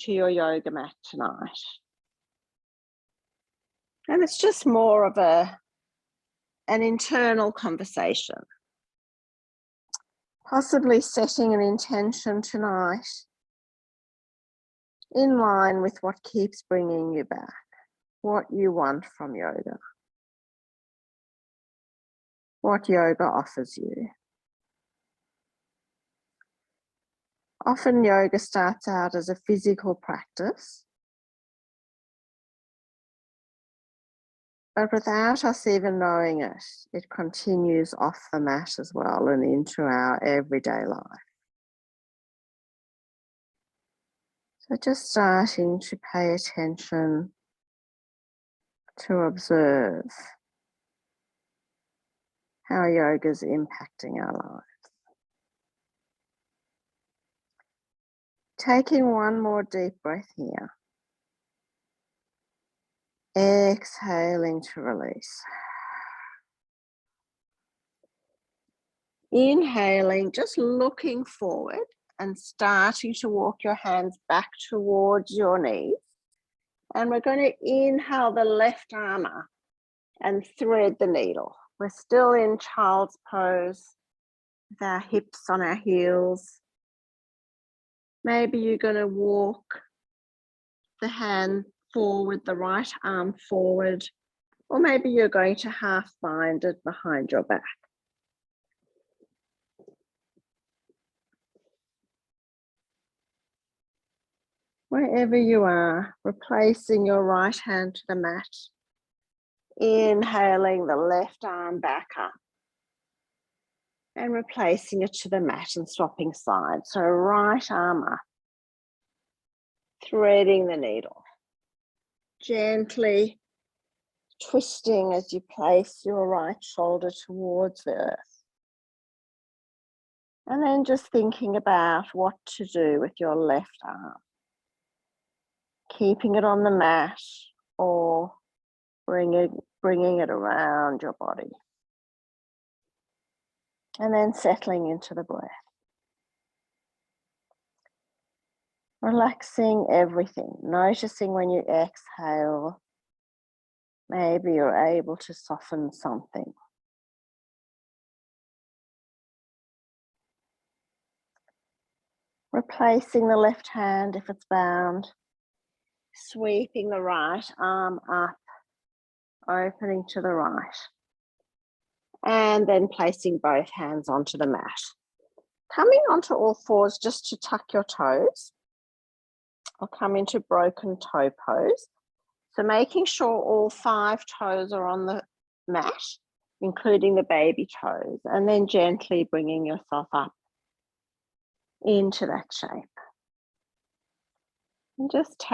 to your yoga mat tonight. And it's just more of an internal conversation. Possibly setting an intention tonight in line with what keeps bringing you back, what you want from yoga, what yoga offers you. Often yoga starts out as a physical practice, but without us even knowing it, it continues off the mat as well and into our everyday life. So just starting to pay attention, to observe how yoga is impacting our lives. Taking one more deep breath here. Exhaling to release. Inhaling, just looking forward and starting to walk your hands back towards your knees. And we're going to inhale the left arm up and thread the needle. We're still in child's pose with our hips on our heels. Maybe you're going to walk the hand forward, the right arm forward, or maybe you're going to half bind it behind your back. Wherever you are, replacing your right hand to the mat, inhaling the left arm back up and replacing it to the mat and swapping sides. So right arm up, threading the needle, gently twisting as you place your right shoulder towards the earth. And then just thinking about what to do with your left arm. Keeping it on the mat or bringing it around your body. And then settling into the breath. Relaxing everything, noticing when you exhale, maybe you're able to soften something. Replacing the left hand if it's bound, sweeping the right arm up, opening to the right, and then placing both hands onto the mat. Coming onto all fours just to tuck your toes. I'll come into broken toe pose. So making sure all 5 toes are on the mat, including the baby toes, and then gently bringing yourself up into that shape. And just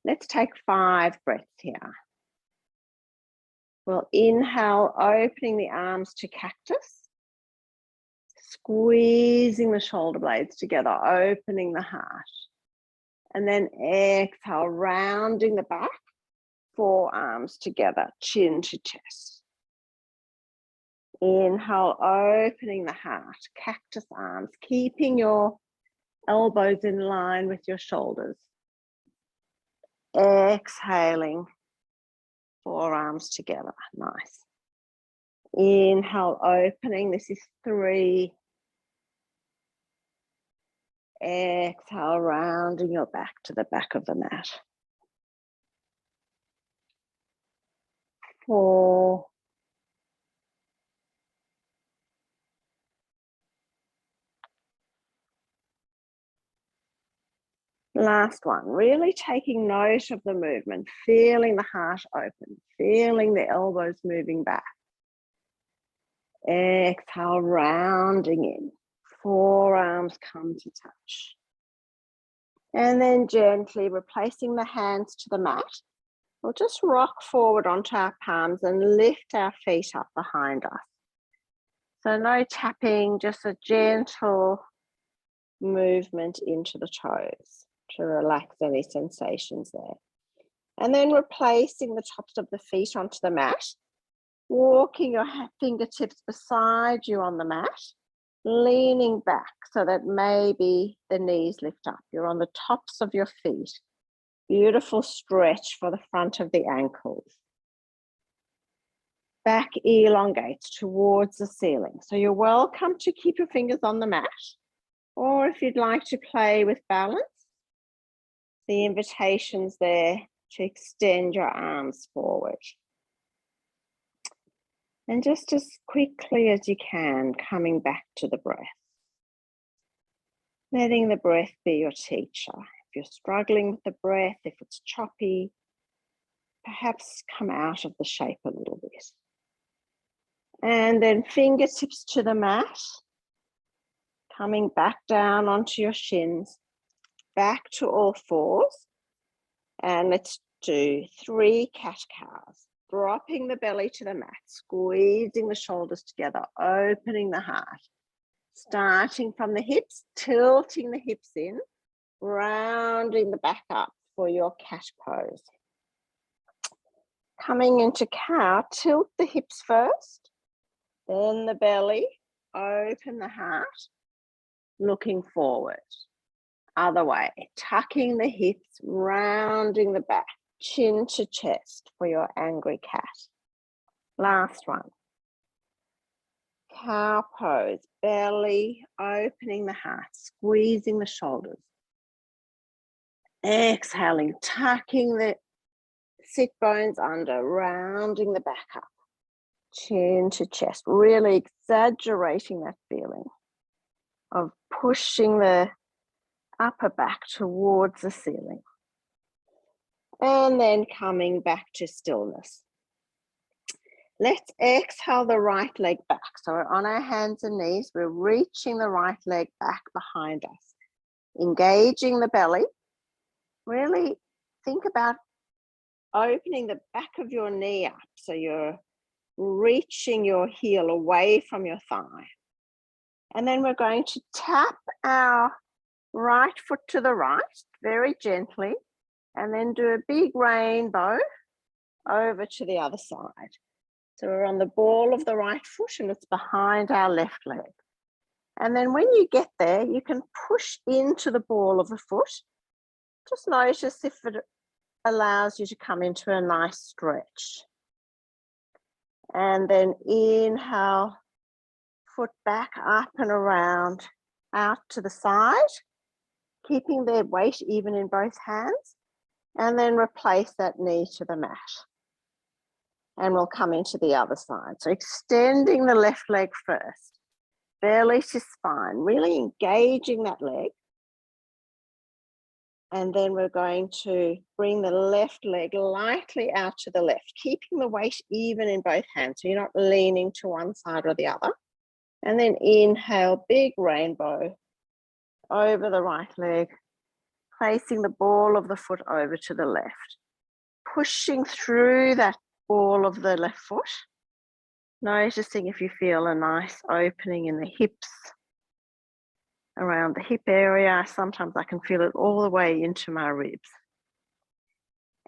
let's take 5 breaths here. We'll inhale, opening the arms to cactus, squeezing the shoulder blades together, opening the heart. And then exhale, rounding the back, forearms together, chin to chest. Inhale, opening the heart, cactus arms, keeping your elbows in line with your shoulders. Exhaling, forearms together, nice. Inhale, opening, this is 3. Exhale, rounding your back to the back of the mat. 4. Last one, really taking note of the movement, feeling the heart open, feeling the elbows moving back. Exhale, rounding in. Forearms come to touch. And then gently replacing the hands to the mat. We'll just rock forward onto our palms and lift our feet up behind us. So no tapping, just a gentle movement into the toes to relax any sensations there. And then replacing the tops of the feet onto the mat, walking your fingertips beside you on the mat, leaning back so that maybe the knees lift up. You're on the tops of your feet. Beautiful stretch for the front of the ankles. Back elongates towards the ceiling. So you're welcome to keep your fingers on the mat, or if you'd like to play with balance, the invitation's there to extend your arms forward. And just as quickly as you can, coming back to the breath. Letting the breath be your teacher. If you're struggling with the breath, if it's choppy, perhaps come out of the shape a little bit. And then fingertips to the mat, coming back down onto your shins, back to all fours. And let's do 3 cat-cows. Dropping the belly to the mat, squeezing the shoulders together, opening the heart. Starting from the hips, tilting the hips in, rounding the back up for your cat pose. Coming into cow, tilt the hips first, then the belly, open the heart, looking forward. Other way, tucking the hips, rounding the back, chin to chest for your angry cat. Last one. Cow pose, belly, opening the heart, squeezing the shoulders. Exhaling, tucking the sit bones under, rounding the back up, chin to chest, really exaggerating that feeling of pushing the upper back towards the ceiling. And then coming back to stillness. Let's exhale the right leg back. So we're on our hands and knees. We're reaching the right leg back behind us. Engaging the belly. Really think about opening the back of your knee up. So you're reaching your heel away from your thigh. And then we're going to tap our right foot to the right, very gently. And then do a big rainbow over to the other side. So we're on the ball of the right foot and it's behind our left leg. And then when you get there, you can push into the ball of the foot. Just notice if it allows you to come into a nice stretch. And then inhale, foot back up and around, out to the side, keeping the weight even in both hands. And then replace that knee to the mat. And we'll come into the other side. So extending the left leg first, belly to spine, really engaging that leg. And then we're going to bring the left leg lightly out to the left, keeping the weight even in both hands. So you're not leaning to one side or the other. And then inhale, big rainbow over the right leg, placing the ball of the foot over to the left. Pushing through that ball of the left foot, noticing if you feel a nice opening in the hips, around the hip area. Sometimes I can feel it all the way into my ribs.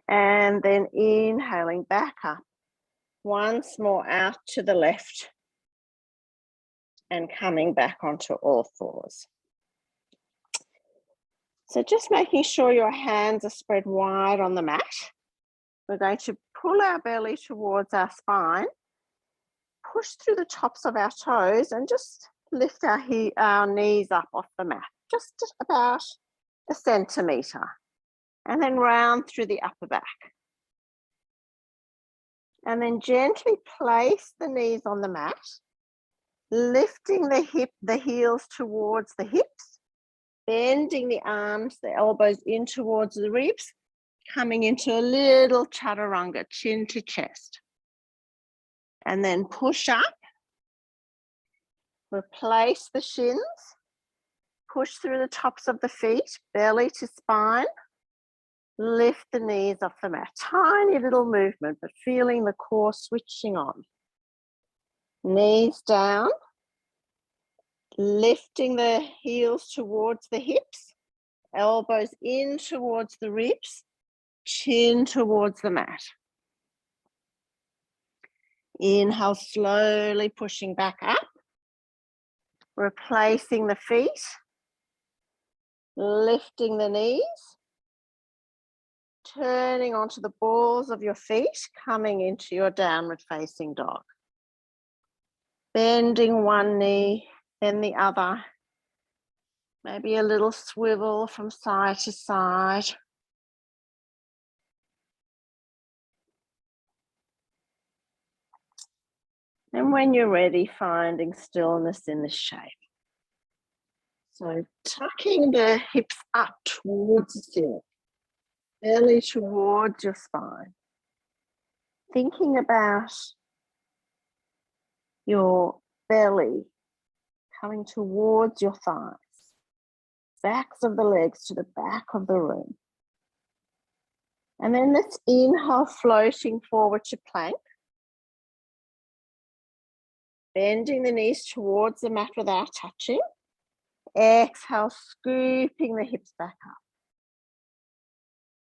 And then inhaling back up, once more out to the left and coming back onto all fours. So just making sure your hands are spread wide on the mat. We're going to pull our belly towards our spine, push through the tops of our toes and just lift our knees up off the mat, just about a centimetre. And then round through the upper back. And then gently place the knees on the mat, lifting the heels towards the hips, bending the arms, the elbows in towards the ribs, coming into a little Chaturanga, chin to chest. And then push up, replace the shins, push through the tops of the feet, belly to spine, lift the knees off the mat. Tiny little movement, but feeling the core switching on. Knees down, lifting the heels towards the hips, elbows in towards the ribs, chin towards the mat. Inhale, slowly pushing back up. Replacing the feet, lifting the knees, turning onto the balls of your feet, coming into your downward facing dog. Bending one knee, then the other. Maybe a little swivel from side to side. And when you're ready, finding stillness in the shape. So tucking the hips up towards the ceiling, belly towards your spine. Thinking about your belly coming towards your thighs, backs of the legs to the back of the room. And then let's inhale, floating forward to plank. Bending the knees towards the mat without touching. Exhale, scooping the hips back up.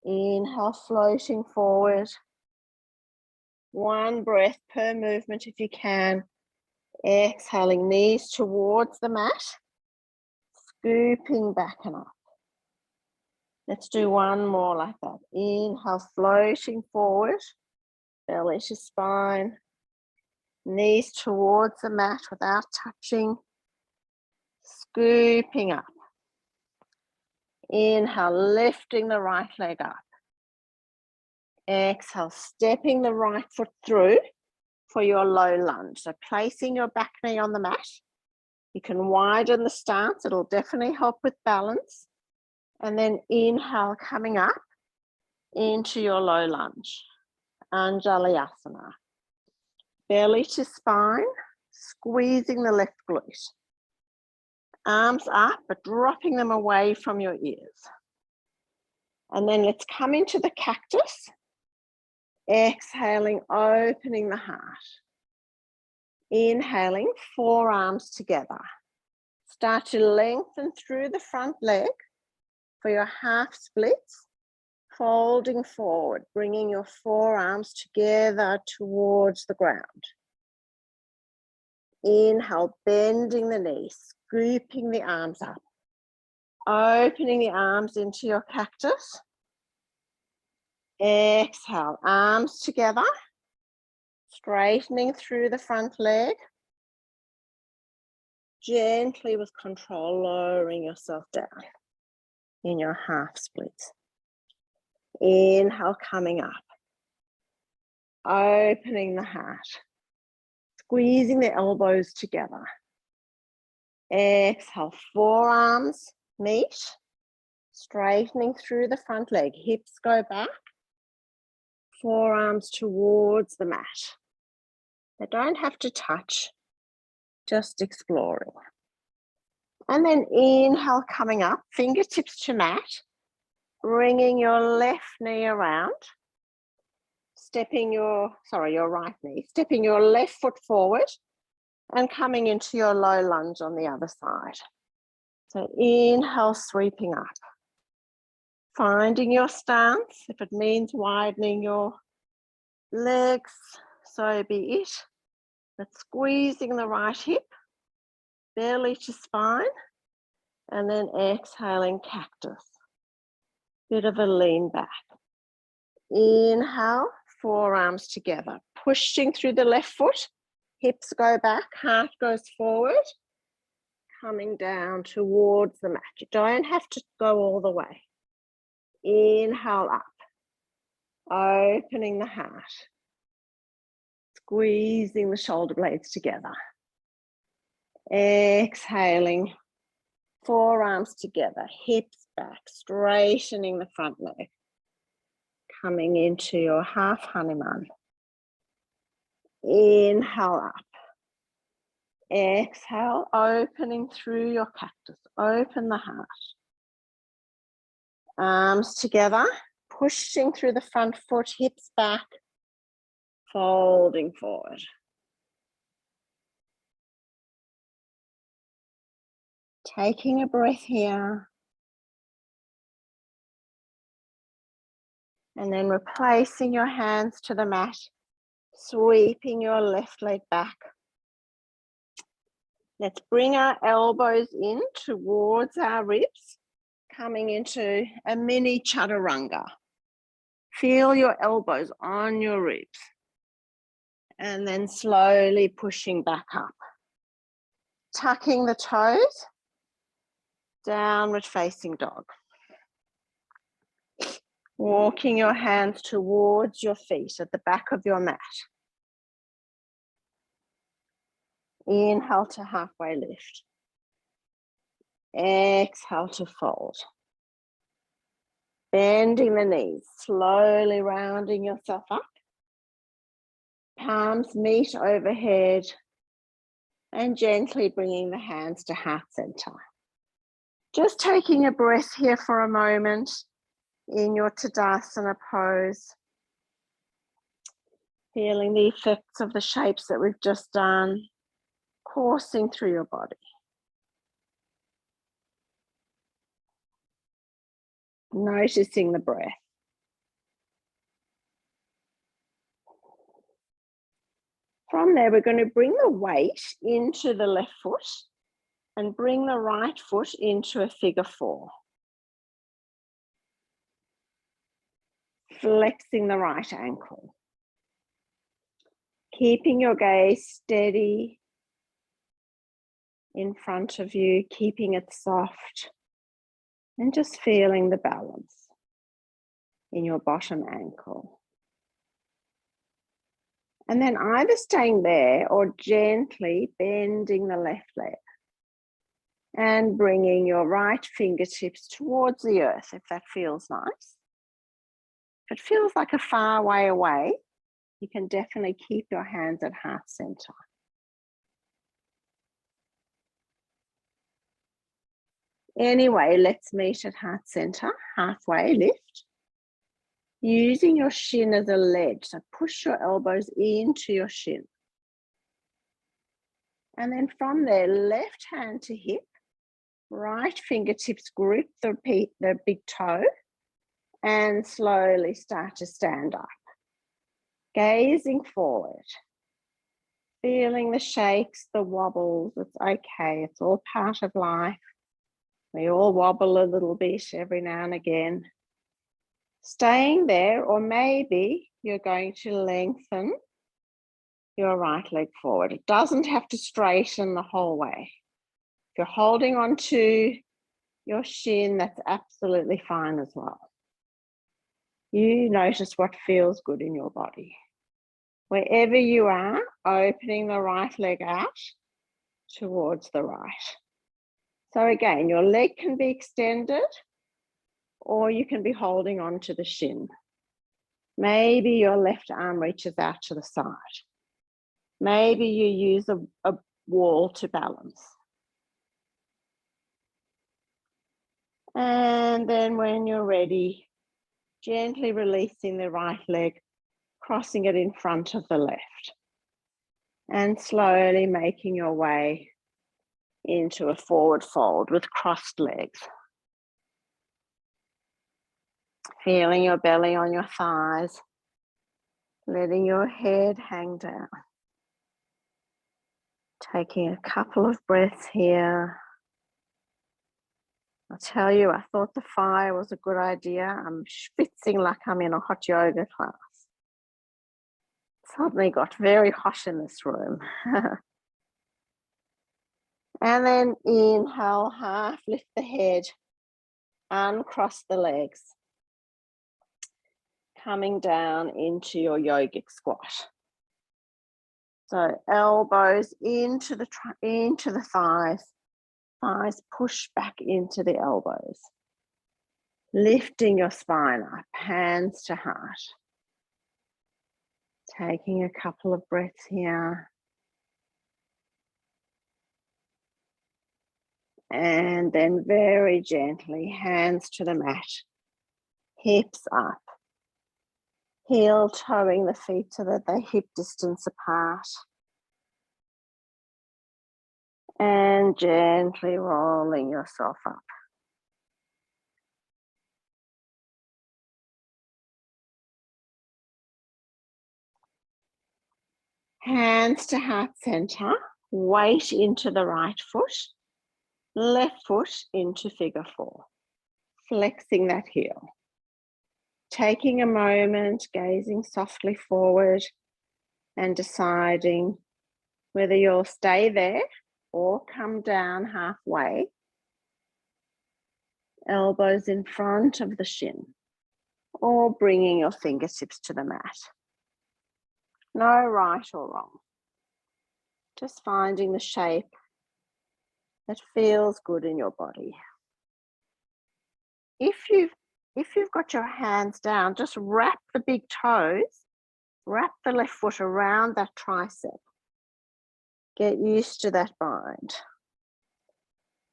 Inhale, floating forward. One breath per movement if you can. Exhaling, knees towards the mat. Scooping back and up. Let's do one more like that. Inhale, floating forward. Belly to spine. Knees towards the mat without touching. Scooping up. Inhale, lifting the right leg up. Exhale, stepping the right foot through for your low lunge. So placing your back knee on the mat. You can widen the stance. It'll definitely help with balance. And then inhale, coming up into your low lunge. Anjalayasana. Belly to spine, squeezing the left glute. Arms up, but dropping them away from your ears. And then let's come into the cactus. Exhaling, opening the heart. Inhaling, forearms together. Start to lengthen through the front leg for your half splits. Folding forward, bringing your forearms together towards the ground. Inhale, bending the knees, scooping the arms up. Opening the arms into your cactus. Exhale, arms together. Straightening through the front leg. Gently with control, lowering yourself down in your half splits. Inhale, coming up. Opening the heart. Squeezing the elbows together. Exhale, forearms meet. Straightening through the front leg. Hips go back. Forearms towards the mat. They don't have to touch, just exploring. And then inhale, coming up, fingertips to mat. Bringing your left knee around. Your right knee. Stepping your left foot forward and coming into your low lunge on the other side. So inhale, sweeping up. Finding your stance. If it means widening your legs, so be it. But squeezing the right hip, belly to spine, and then exhaling, cactus. Bit of a lean back. Inhale, forearms together, pushing through the left foot, hips go back, heart goes forward, coming down towards the mat. You don't have to go all the way. Inhale up, opening the heart, squeezing the shoulder blades together. Exhaling, forearms together, hips back, straightening the front leg. Coming into your half Hanuman. Inhale up. Exhale, opening through your cactus. Open the heart. Arms together, pushing through the front foot, hips back, folding forward. Taking a breath here. And then replacing your hands to the mat, sweeping your left leg back. Let's bring our elbows in towards our ribs, coming into a mini Chaturanga. Feel your elbows on your ribs and then slowly pushing back up. Tucking the toes, downward facing dog. Walking your hands towards your feet at the back of your mat. Inhale to halfway lift. Exhale to fold. Bending the knees, slowly rounding yourself up. Palms meet overhead and gently bringing the hands to heart center. Just taking a breath here for a moment in your Tadasana pose. Feeling the effects of the shapes that we've just done coursing through your body. Noticing the breath. From there, we're going to bring the weight into the left foot and bring the right foot into a figure 4. Flexing the right ankle. Keeping your gaze steady in front of you, keeping it soft, and just feeling the balance in your bottom ankle. And then either staying there or gently bending the left leg and bringing your right fingertips towards the earth, if that feels nice. If it feels like a far way away, you can definitely keep your hands at heart center. Anyway, let's meet at heart center, halfway lift. Using your shin as a ledge, so push your elbows into your shin. And then from there, left hand to hip, right fingertips grip the big toe and slowly start to stand up. Gazing forward, feeling the shakes, the wobbles. It's okay, it's all part of life. We all wobble a little bit every now and again. Staying there, or maybe you're going to lengthen your right leg forward. It doesn't have to straighten the whole way. If you're holding on to your shin, that's absolutely fine as well. You notice what feels good in your body. Wherever you are, opening the right leg out towards the right. So again, your leg can be extended or you can be holding on to the shin. Maybe your left arm reaches out to the side. Maybe you use a wall to balance. And then when you're ready, gently releasing the right leg, crossing it in front of the left. And slowly making your way into a forward fold with crossed legs. Feeling your belly on your thighs, letting your head hang down. Taking a couple of breaths here. I'll tell you, I thought the fire was a good idea. I'm schwitzing like I'm in a hot yoga class. Suddenly got very hot in this room. And then inhale, half lift the head, uncross the legs. Coming down into your yogic squat. So elbows into the thighs, thighs push back into the elbows. Lifting your spine up, hands to heart. Taking a couple of breaths here. And then very gently, hands to the mat, hips up. Heel toeing the feet so that they're hip distance apart. And gently rolling yourself up. Hands to heart center, weight into the right foot, left foot into figure 4, flexing that heel. Taking a moment, gazing softly forward and deciding whether you'll stay there or come down halfway, elbows in front of the shin, or bringing your fingertips to the mat. No right or wrong. Just finding the shape that feels good in your body. If you've got your hands down, just wrap the big toes, wrap the left foot around that tricep. Get used to that bind.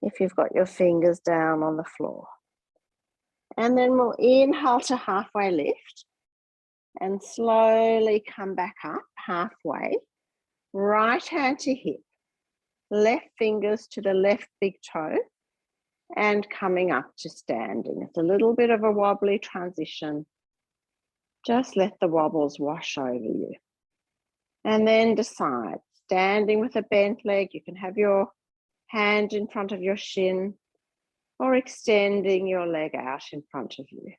If you've got your fingers down on the floor. And then we'll inhale to halfway lift and slowly come back up halfway. Right hand to hip, left fingers to the left big toe, and coming up to standing. It's a little bit of a wobbly transition. Just let the wobbles wash over you. And then decide, standing with a bent leg, you can have your hand in front of your shin or extending your leg out in front of you.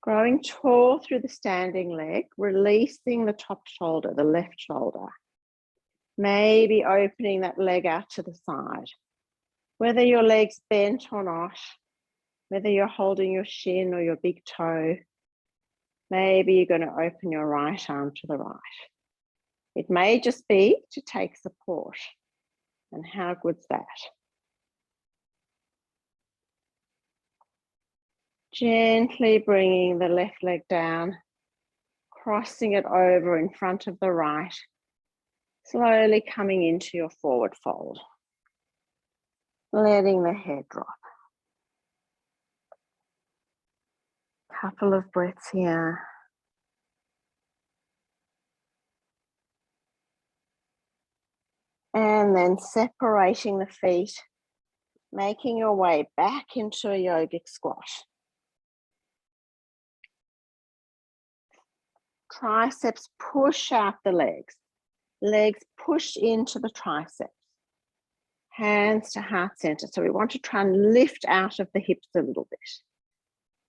Growing tall through the standing leg, releasing the top shoulder, the left shoulder. Maybe opening that leg out to the side. Whether your leg's bent or not, whether you're holding your shin or your big toe, maybe you're going to open your right arm to the right. It may just be to take support. And how good's that? Gently bringing the left leg down, crossing it over in front of the right, slowly coming into your forward fold. Letting the head drop. Couple of breaths here. And then separating the feet, making your way back into a yogic squat. Triceps push out the legs. Legs push into the triceps. Hands to heart center. So we want to try and lift out of the hips a little bit.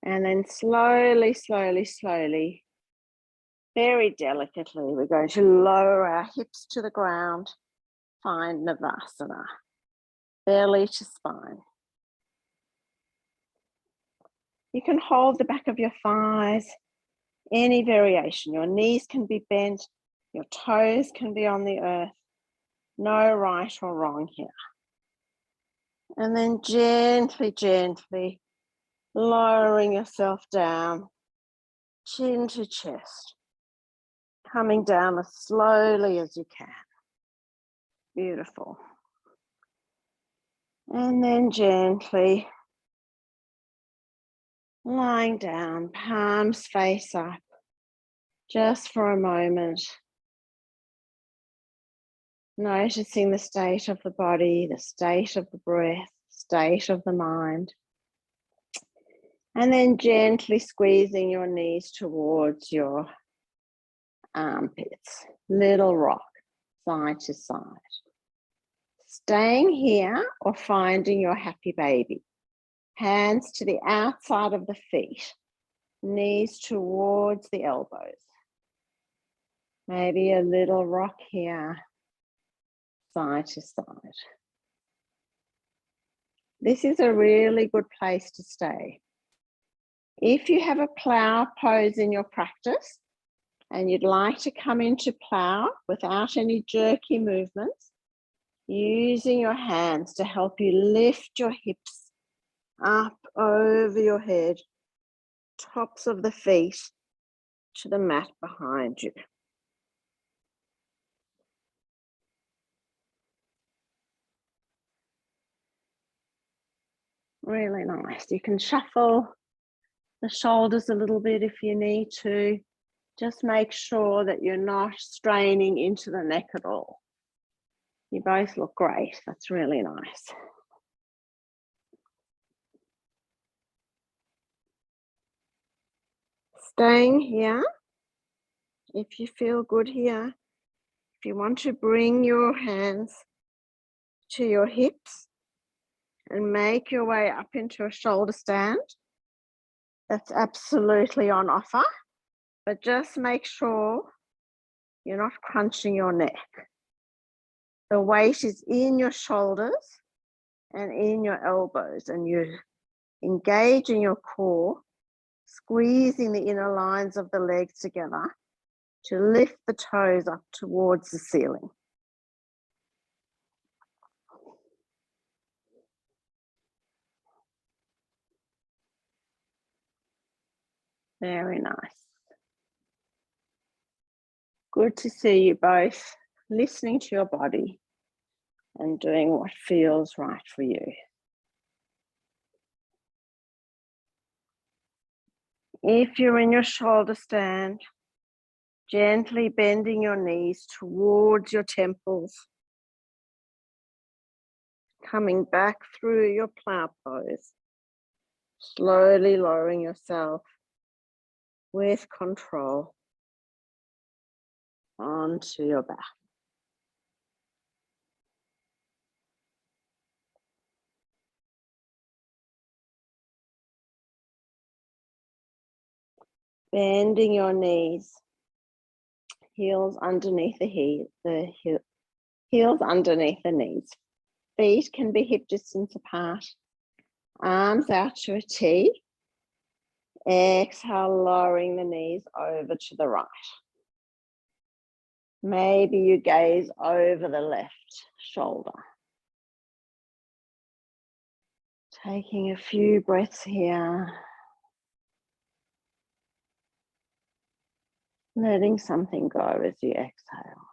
And then slowly, slowly, slowly, very delicately, we're going to lower our hips to the ground. Find Navasana. Belly to spine. You can hold the back of your thighs. Any variation. Your knees can be bent. Your toes can be on the earth. No right or wrong here. And then gently, gently lowering yourself down, chin to chest. Coming down as slowly as you can. Beautiful. And then gently lying down, palms face up, just for a moment. Noticing the state of the body, the state of the breath, state of the mind. And then gently squeezing your knees towards your armpits. Little rock, side to side. Staying here or finding your happy baby. Hands to the outside of the feet. Knees towards the elbows. Maybe a little rock here, side to side. This is a really good place to stay. If you have a plow pose in your practice and you'd like to come into plow without any jerky movements, using your hands to help you lift your hips up over your head, tops of the feet to the mat behind you. Really nice. You can shuffle the shoulders a little bit if you need to. Just make sure that you're not straining into the neck at all. You both look great. That's really nice. Staying here. If you feel good here, if you want to bring your hands to your hips and make your way up into a shoulder stand, that's absolutely on offer, but just make sure you're not crunching your neck. The weight is in your shoulders and in your elbows, and you engage in your core, squeezing the inner lines of the legs together to lift the toes up towards the ceiling. Very nice. Good to see you both listening to your body and doing what feels right for you. If you're in your shoulder stand, gently bending your knees towards your temples, coming back through your plow pose, slowly lowering yourself with control onto your back. Bending your knees, heels underneath the heels underneath the knees. Feet can be hip distance apart, arms out to a T. Exhale, lowering the knees over to the right. Maybe you gaze over the left shoulder. Taking a few breaths here. Letting something go as you exhale.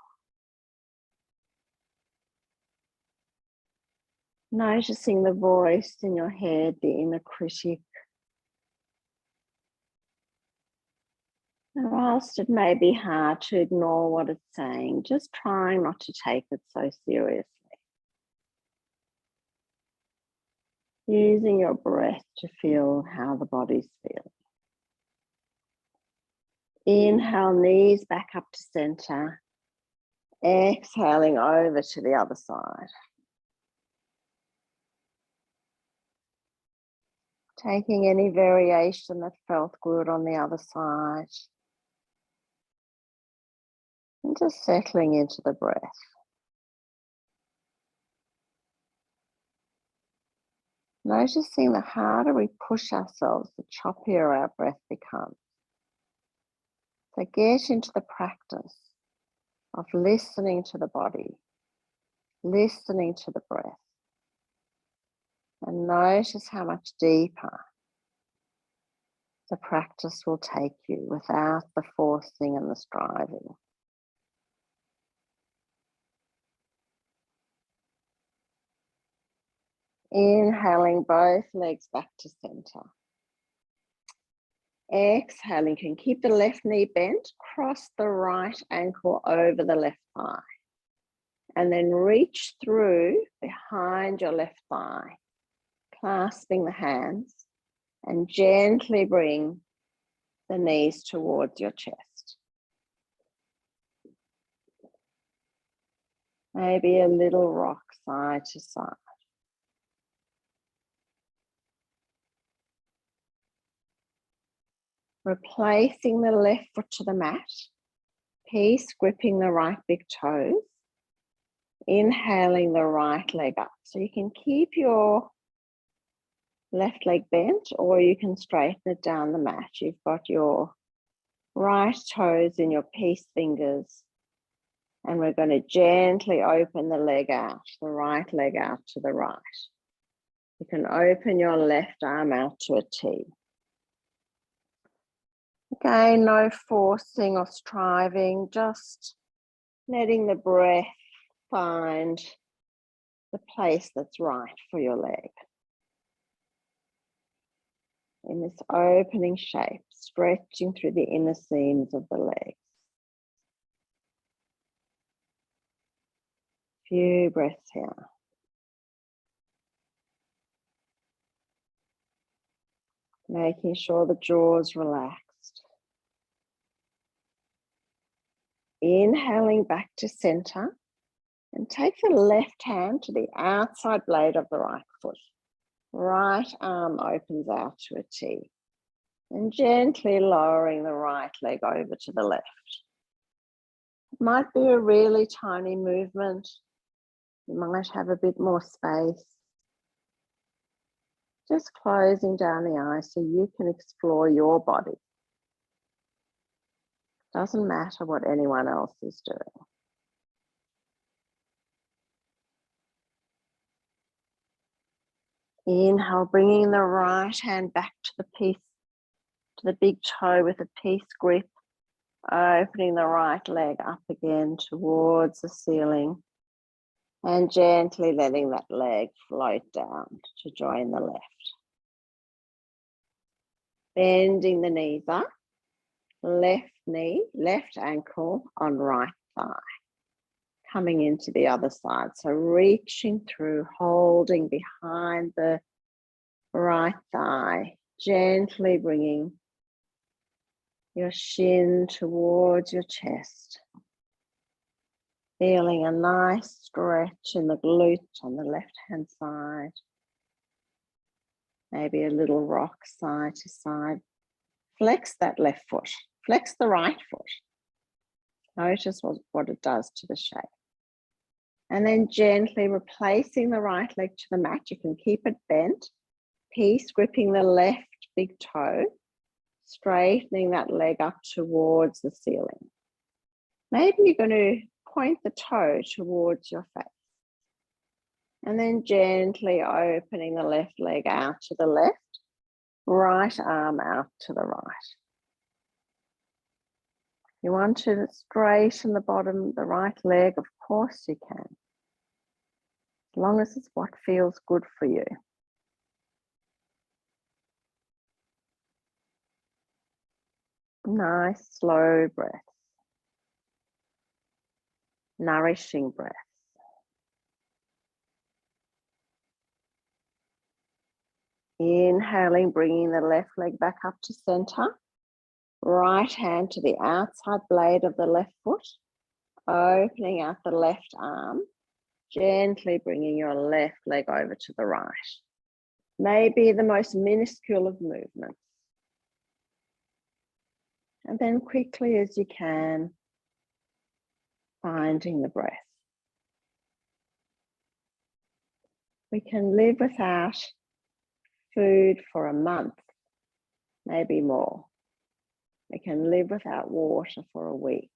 Noticing the voice in your head, the inner critic. And whilst it may be hard to ignore what it's saying, just trying not to take it so seriously. Using your breath to feel how the body's feeling. Inhale, knees back up to center. Exhaling over to the other side. Taking any variation that felt good on the other side. And just settling into the breath. Noticing the harder we push ourselves, the choppier our breath becomes. So get into the practice of listening to the body, listening to the breath, and notice how much deeper the practice will take you without the forcing and the striving. Inhaling both legs back to center. Exhaling, you can keep the left knee bent, cross the right ankle over the left thigh. And then reach through behind your left thigh, clasping the hands, and gently bring the knees towards your chest. Maybe a little rock side to side. Replacing the left foot to the mat, peace gripping the right big toes. Inhaling the right leg up. So you can keep your left leg bent or you can straighten it down the mat. You've got your right toes in your peace fingers. And we're going to gently open the leg out, the right leg out to the right. You can open your left arm out to a T. Again, no forcing or striving, just letting the breath find the place that's right for your leg. In this opening shape, stretching through the inner seams of the legs. Few breaths here. Making sure the jaw's relaxed. Inhaling back to center, and take the left hand to the outside blade of the right foot. Right arm opens out to a T, and gently lowering the right leg over to the left. It might be a really tiny movement. You might have a bit more space. Just closing down the eyes so you can explore your body. Doesn't matter what anyone else is doing. Inhale, bringing the right hand back to the big toe with a peace grip. Opening the right leg up again towards the ceiling. And gently letting that leg float down to join the left. Bending the knees up. Left knee, left ankle on right thigh. Coming into the other side. So reaching through, holding behind the right thigh. Gently bringing your shin towards your chest. Feeling a nice stretch in the glute on the left-hand side. Maybe a little rock side to side. Flex that left foot. Flex the right foot. Notice what it does to the shape. And then gently replacing the right leg to the mat. You can keep it bent. Peace, gripping the left big toe. Straightening that leg up towards the ceiling. Maybe you're going to point the toe towards your face. And then gently opening the left leg out to the left. Right arm out to the right. You want to straighten the bottom, the right leg, of course you can. As long as it's what feels good for you. Nice, slow breaths. Nourishing breaths. Inhaling, bringing the left leg back up to center. Right hand to the outside blade of the left foot. Opening out the left arm. Gently bringing your left leg over to the right. Maybe the most minuscule of movements. And then quickly as you can, finding the breath. We can live without food for a month, maybe more. We can live without water for a week.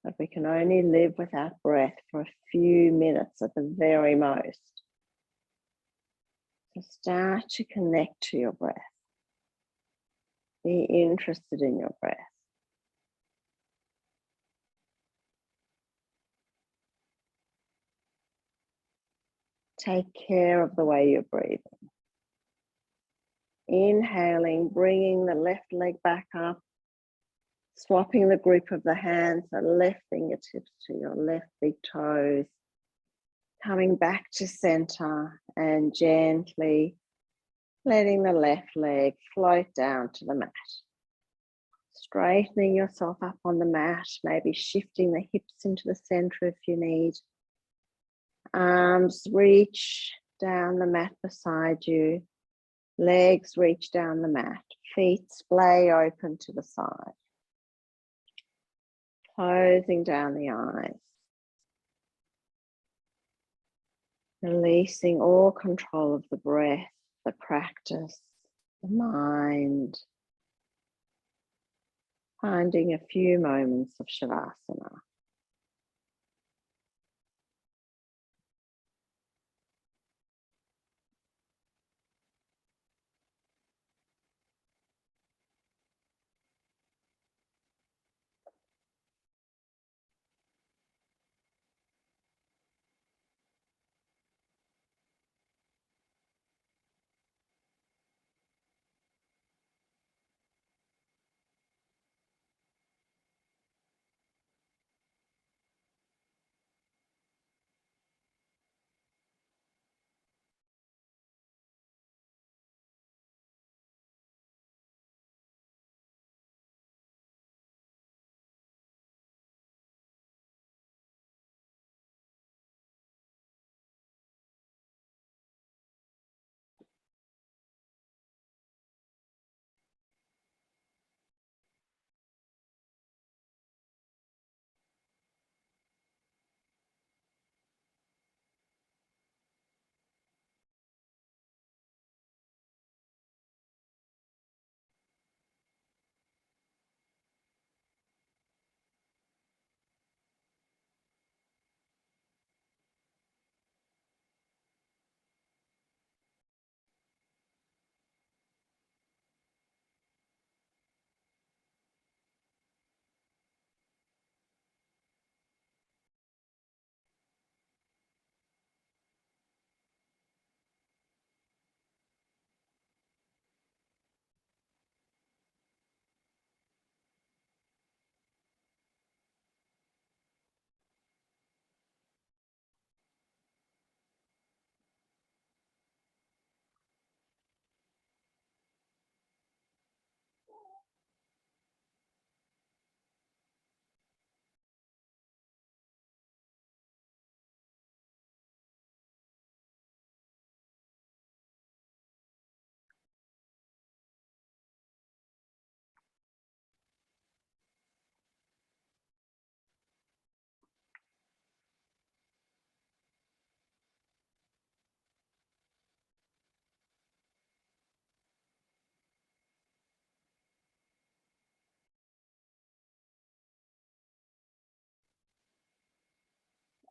But we can only live without breath for a few minutes at the very most. So start to connect to your breath. Be interested in your breath. Take care of the way you're breathing. Inhaling, bringing the left leg back up. Swapping the grip of the hands, the left fingertips to your left big toes. Coming back to center and gently letting the left leg float down to the mat. Straightening yourself up on the mat, maybe shifting the hips into the center if you need. Arms reach down the mat beside you. Legs reach down the mat. Feet splay open to the side. Closing down the eyes. Releasing all control of the breath, the practice, the mind. Finding a few moments of Shavasana.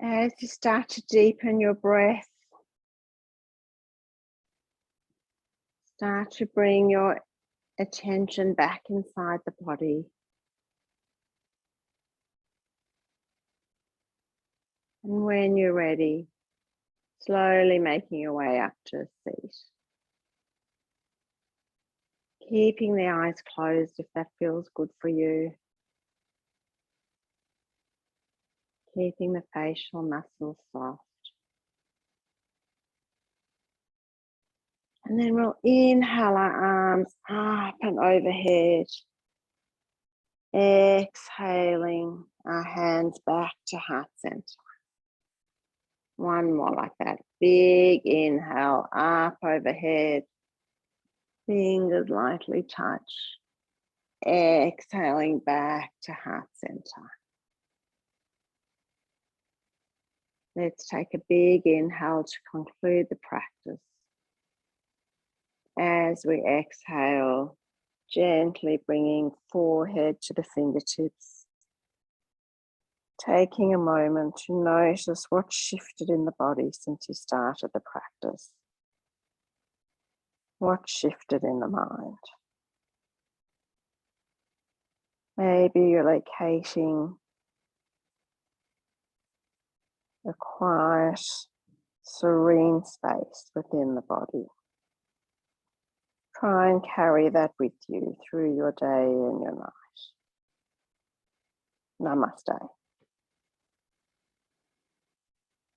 As you start to deepen your breath, start to bring your attention back inside the body. And when you're ready, slowly making your way up to a seat. Keeping the eyes closed if that feels good for you. Keeping the facial muscles soft. And then we'll inhale our arms up and overhead. Exhaling our hands back to heart center. One more like that. Big inhale up overhead. Fingers lightly touch. Exhaling back to heart center. Let's take a big inhale to conclude the practice. As we exhale, gently bringing forehead to the fingertips. Taking a moment to notice what shifted in the body since you started the practice. What shifted in the mind? Maybe you're locating a quiet, serene space within the body. Try and carry that with you through your day and your night. Namaste.